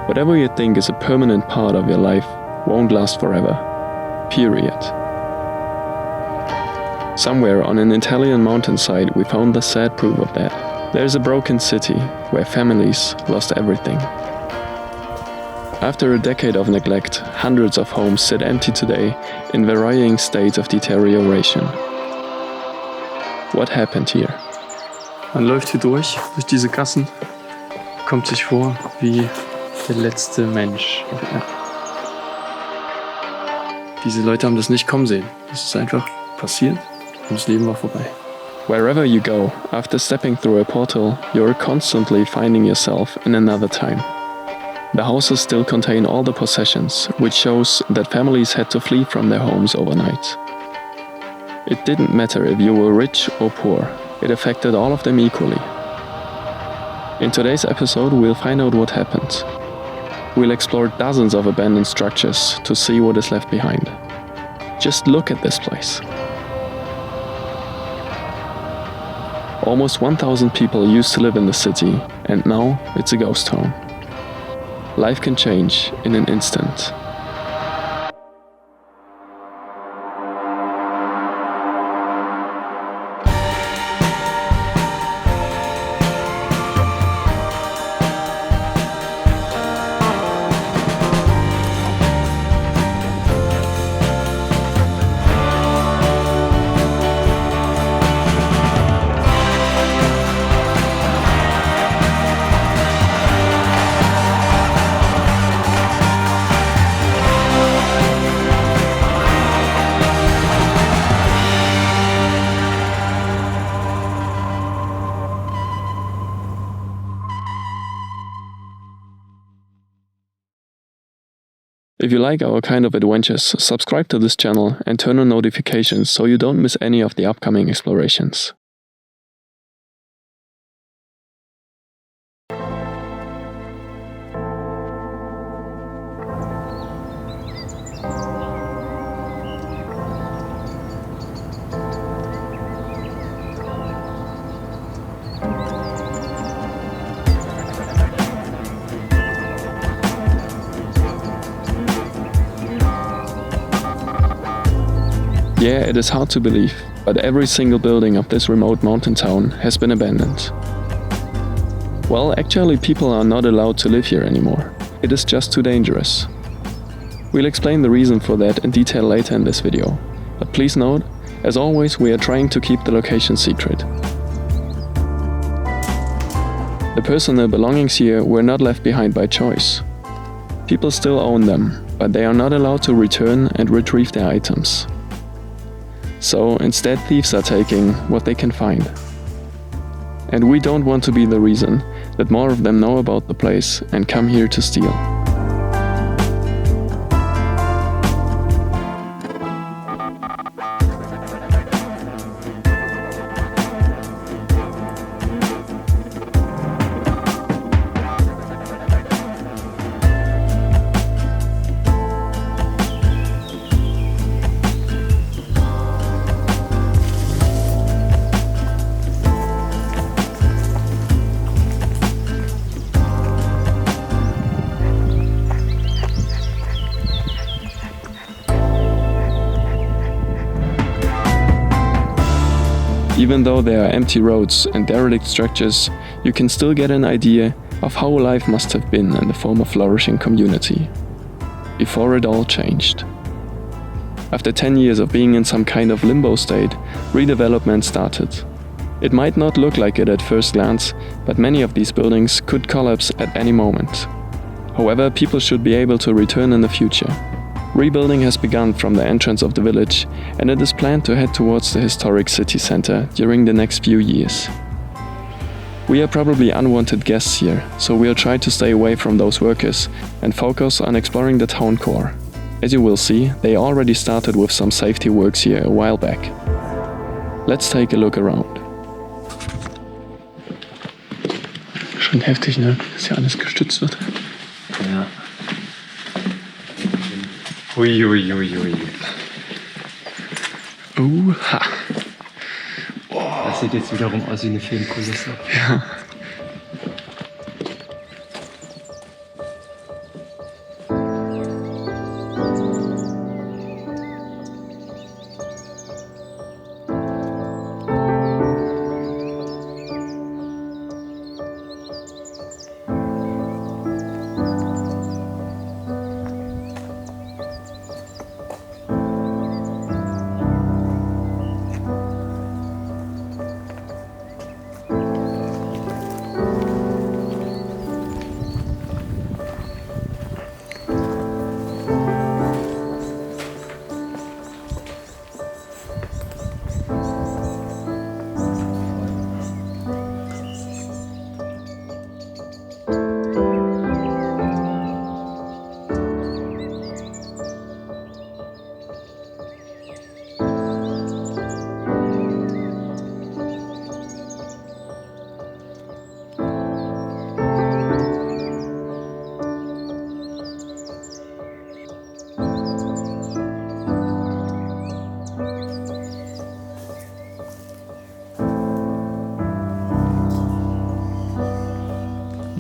Whatever you think is a permanent part of your life won't last forever. Period. Somewhere on an Italian mountainside we found the sad proof of that. There's a broken city where families lost everything. After a decade of neglect, hundreds of homes sit empty today in varying states of deterioration. What happened here? Man läuft hier durch diese Gassen, kommt sich vor wie der letzte Mensch auf Erden. Diese Leute haben das nicht kommen sehen. Das ist einfach passiert und das Leben war vorbei. Wherever you go, after stepping through a portal, you're constantly finding yourself in another time. The houses still contain all the possessions, which shows that families had to flee from their homes overnight. It didn't matter if you were rich or poor, it affected all of them equally. In today's episode, we'll find out what happened. We'll explore dozens of abandoned structures to see what is left behind. Just look at this place. Almost 1,000 people used to live in the city, and now it's a ghost town. Life can change in an instant. If you like our kind of adventures, subscribe to this channel and turn on notifications so you don't miss any of the upcoming explorations. Yeah, it is hard to believe, but every single building of this remote mountain town has been abandoned. Well, actually people are not allowed to live here anymore. It is just too dangerous. We'll explain the reason for that in detail later in this video. But please note, as always, we are trying to keep the location secret. The personal belongings here were not left behind by choice. People still own them, but they are not allowed to return and retrieve their items. So instead thieves are taking what they can find. And we don't want to be the reason that more of them know about the place and come here to steal. Even though there are empty roads and derelict structures, you can still get an idea of how life must have been in the former flourishing community, before it all changed. After 10 years of being in some kind of limbo state, redevelopment started. It might not look like it at first glance, but many of these buildings could collapse at any moment. However, people should be able to return in the future. Rebuilding has begun from the entrance of the village, and it is planned to head towards the historic city center during the next few years. We are probably unwanted guests here, so we'll try to stay away from those workers and focus on exploring the town core. As you will see, they already started with some safety works here a while back. Let's take a look around. Schon heftig, ne? Dass hier alles gestützt wird. Ja. Ui. Oha. Das sieht jetzt wiederum aus wie eine Filmkulisse. Ja.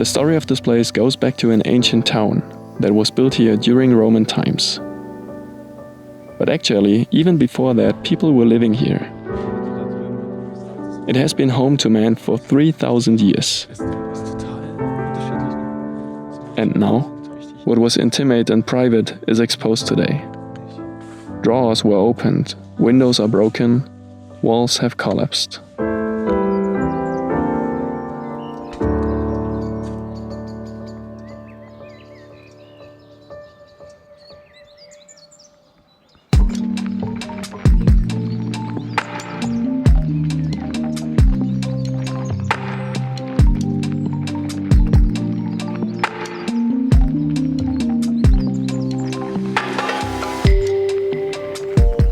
The story of this place goes back to an ancient town that was built here during Roman times. But actually, even before that, people were living here. It has been home to man for 3,000 years. And now, what was intimate and private is exposed today. Drawers were opened, windows are broken, walls have collapsed.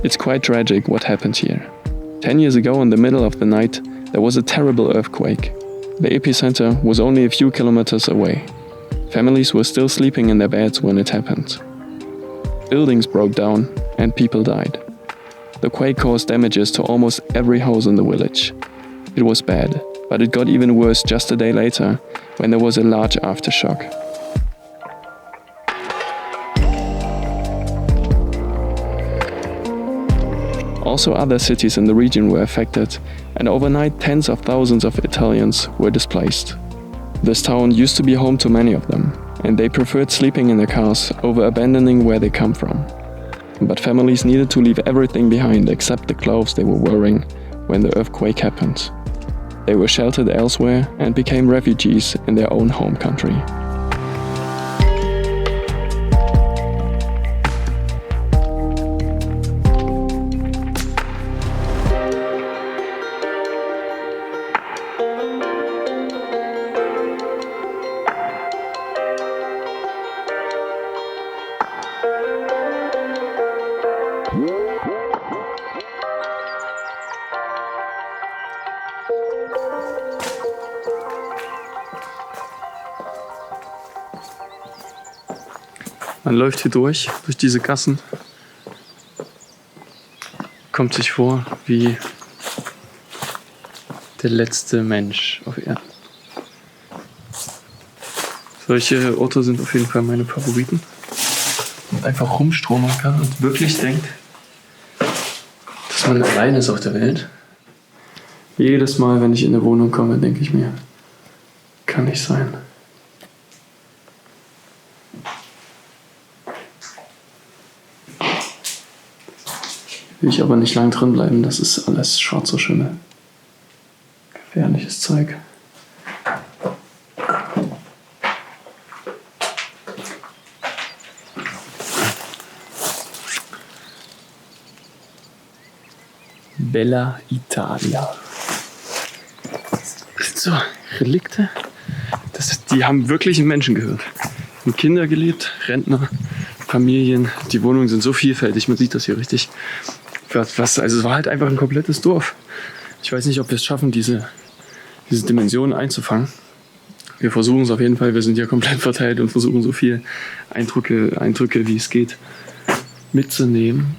It's quite tragic what happened here. 10 years ago, in the middle of the night, there was a terrible earthquake. The epicenter was only a few kilometers away. Families were still sleeping in their beds when it happened. Buildings broke down and people died. The quake caused damages to almost every house in the village. It was bad, but it got even worse just a day later, when there was a large aftershock. Also, other cities in the region were affected, and overnight tens of thousands of Italians were displaced. This town used to be home to many of them, and they preferred sleeping in their cars over abandoning where they come from. But families needed to leave everything behind except the clothes they were wearing when the earthquake happened. They were sheltered elsewhere and became refugees in their own home country. Man läuft hier durch diese Gassen, kommt sich vor wie der letzte Mensch auf Erden. Solche Orte sind auf jeden Fall meine Favoriten. Man einfach rumstromern kann und wirklich denkt, dass man allein ist auf der Welt. Jedes Mal, wenn ich in eine Wohnung komme, denke ich mir, kann nicht sein. Will ich aber nicht lang drin bleiben, das ist alles schwarzer Schimmel. Gefährliches Zeug. Bella Italia. Das sind so Relikte. Die haben wirklich einen Menschen gehört. Haben Kinder gelebt, Rentner, Familien. Die Wohnungen sind so vielfältig, man sieht das hier richtig. Also es war halt einfach ein komplettes Dorf. Ich weiß nicht, ob wir es schaffen, diese Dimensionen einzufangen. Wir versuchen es auf jeden Fall. Wir sind ja komplett verteilt und versuchen so viel Eindrücke wie es geht mitzunehmen.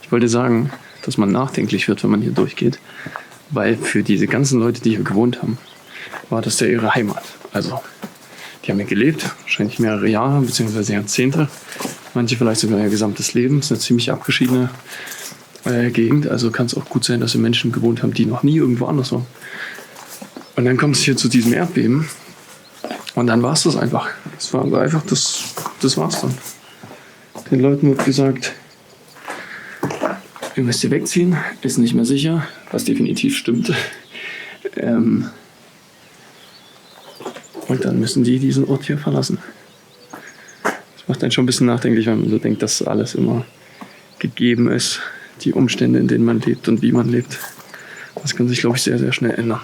Ich wollte sagen, dass man nachdenklich wird, wenn man hier durchgeht, weil für diese ganzen Leute, die hier gewohnt haben, war das ja ihre Heimat. Also, die haben hier gelebt, wahrscheinlich mehrere Jahre bzw. Jahrzehnte, manche vielleicht sogar ihr gesamtes Leben. Das ist eine ziemlich abgeschiedene Gegend, also kann es auch gut sein, dass hier Menschen gewohnt haben, die noch nie irgendwo anders waren. Und dann kommt es hier zu diesem Erdbeben und dann war es das einfach. Es war einfach, das war's dann. Den Leuten wird gesagt, ihr müsst hier wegziehen, ist nicht mehr sicher, was definitiv stimmt. Und dann müssen die diesen Ort hier verlassen. Das macht einen schon ein bisschen nachdenklich, wenn man so denkt, dass alles immer gegeben ist, die Umstände, in denen man lebt und wie man lebt. Das kann sich, glaube ich, sehr, sehr schnell ändern.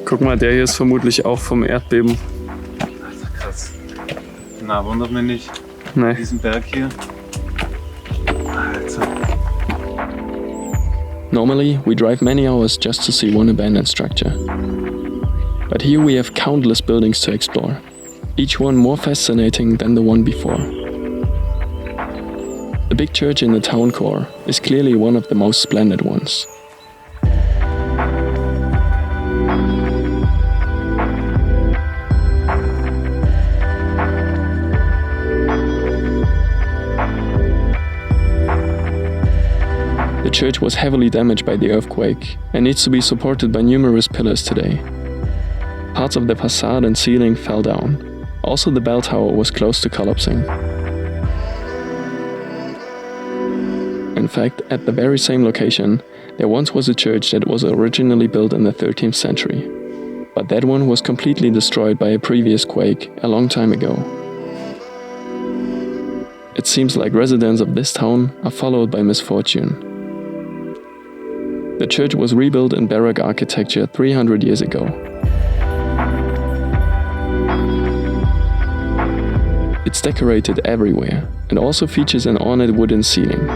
Guck mal, der hier ist vermutlich auch vom Erdbeben. Alter, krass. Na, wundert mich nicht. Nee. Diesen Berg hier. Alter. Normally, we drive many hours just to see one abandoned structure. But here we have countless buildings to explore, each one more fascinating than the one before. The big church in the town core is clearly one of the most splendid ones. The church was heavily damaged by the earthquake and needs to be supported by numerous pillars today. Parts of the facade and ceiling fell down. Also, the bell tower was close to collapsing. In fact, at the very same location, there once was a church that was originally built in the 13th century. But that one was completely destroyed by a previous quake a long time ago. It seems like residents of this town are followed by misfortune. The church was rebuilt in Baroque architecture 300 years ago. It's decorated everywhere and also features an ornate wooden ceiling.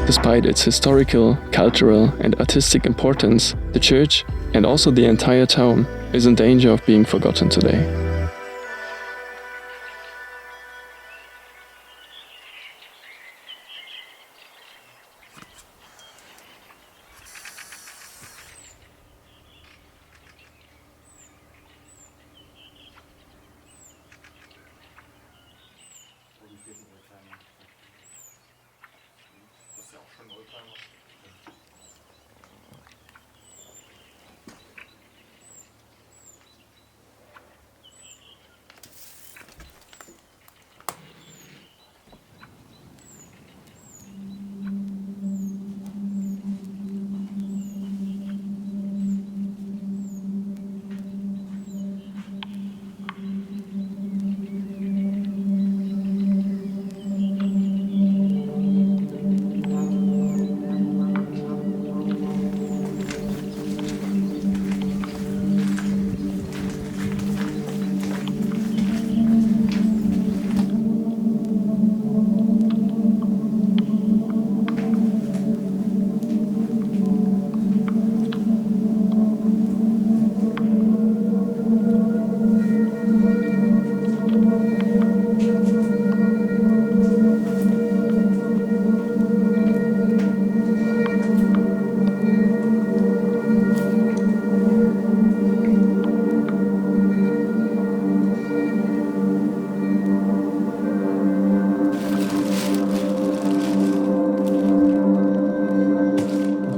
Despite its historical, cultural, and artistic importance, the church, and also the entire town, is in danger of being forgotten today.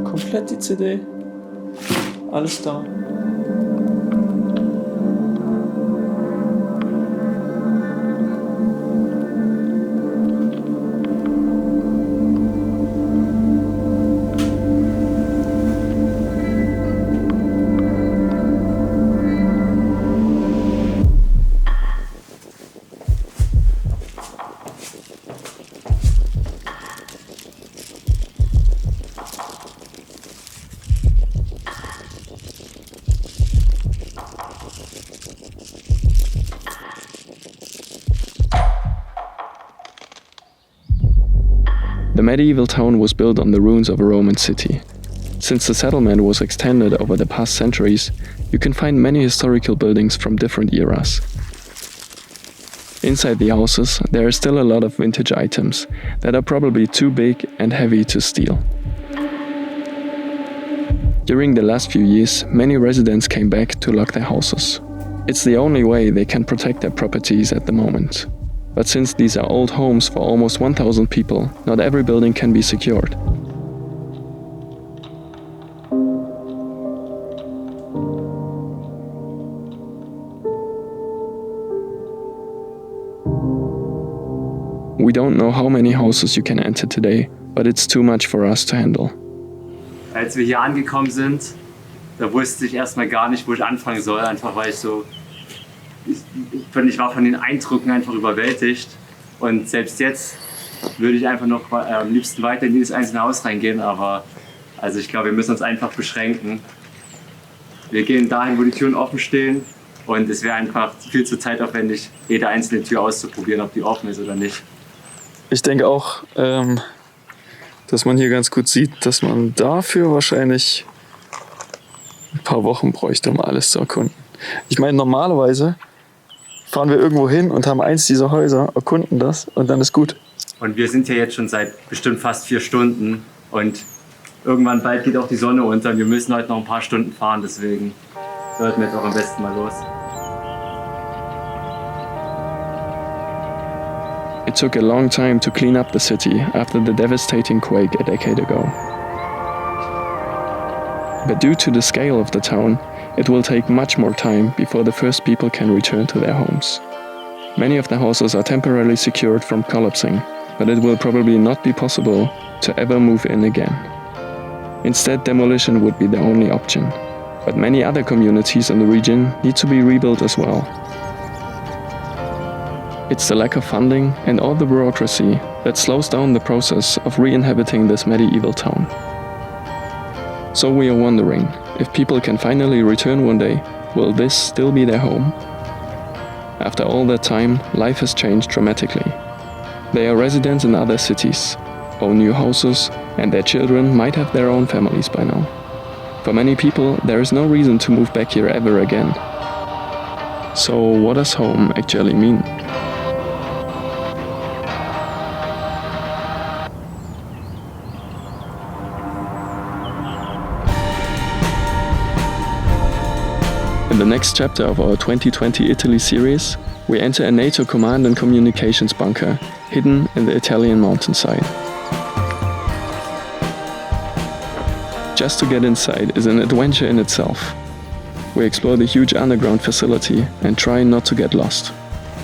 Komplett die CD. Alles da. The medieval town was built on the ruins of a Roman city. Since the settlement was extended over the past centuries, you can find many historical buildings from different eras. Inside the houses, there are still a lot of vintage items that are probably too big and heavy to steal. During the last few years, many residents came back to lock their houses. It's the only way they can protect their properties at the moment. But since these are old homes for almost 1,000 people, not every building can be secured. don't know how many houses you can enter today, but it's too much for us to handle. Als wir hier angekommen sind, da wusste ich erstmal gar nicht, wo ich anfangen soll, einfach weil ich war von den Eindrücken einfach überwältigt. Und selbst jetzt würde ich einfach noch am liebsten weiter in jedes einzelne Haus reingehen, aber also ich glaube, wir müssen uns einfach beschränken. Wir gehen dahin, wo die Türen offen stehen, und es wäre einfach viel zu zeitaufwendig, jede einzelne Tür auszuprobieren, ob die offen ist oder nicht. Ich denke auch, dass man hier ganz gut sieht, dass man dafür wahrscheinlich ein paar Wochen bräuchte, um alles zu erkunden. Ich meine, normalerweise fahren wir irgendwo hin und haben eins dieser Häuser, erkunden das und dann ist gut. Und wir sind hier jetzt schon seit bestimmt fast 4 Stunden und irgendwann bald geht auch die Sonne unter und wir müssen heute noch ein paar Stunden fahren, deswegen sollten wir jetzt auch am besten mal los. It took a long time to clean up the city after the devastating quake a decade ago. But due to the scale of the town, it will take much more time before the first people can return to their homes. Many of the houses are temporarily secured from collapsing, but it will probably not be possible to ever move in again. Instead, demolition would be the only option. But many other communities in the region need to be rebuilt as well. It's the lack of funding and all the bureaucracy that slows down the process of re-inhabiting this medieval town. So we are wondering, if people can finally return one day, will this still be their home? After all that time, life has changed dramatically. They are residents in other cities, own new houses, and their children might have their own families by now. For many people, there is no reason to move back here ever again. So what does home actually mean? In the next chapter of our 2020 Italy series, we enter a NATO command and communications bunker hidden in the Italian mountainside. Just to get inside is an adventure in itself. We explore the huge underground facility and try not to get lost.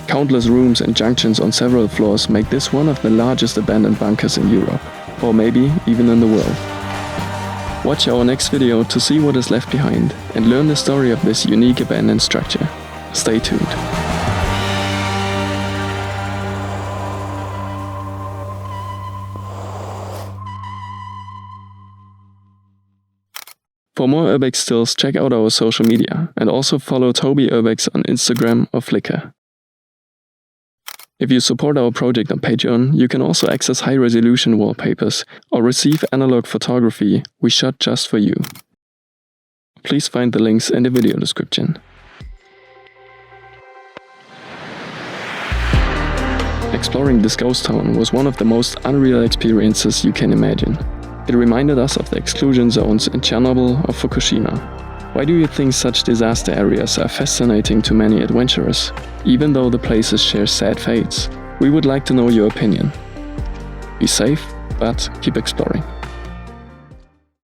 Countless rooms and junctions on several floors make this one of the largest abandoned bunkers in Europe, or maybe even in the world. Watch our next video to see what is left behind and learn the story of this unique abandoned structure. Stay tuned. For more Urbex stills, check out our social media and also follow Toby Urbex on Instagram or Flickr. If you support our project on Patreon, you can also access high-resolution wallpapers or receive analog photography we shot just for you. Please find the links in the video description. Exploring this ghost town was one of the most unreal experiences you can imagine. It reminded us of the exclusion zones in Chernobyl or Fukushima. Why do you think such disaster areas are fascinating to many adventurers, even though the places share sad fates? We would like to know your opinion. Be safe, but keep exploring.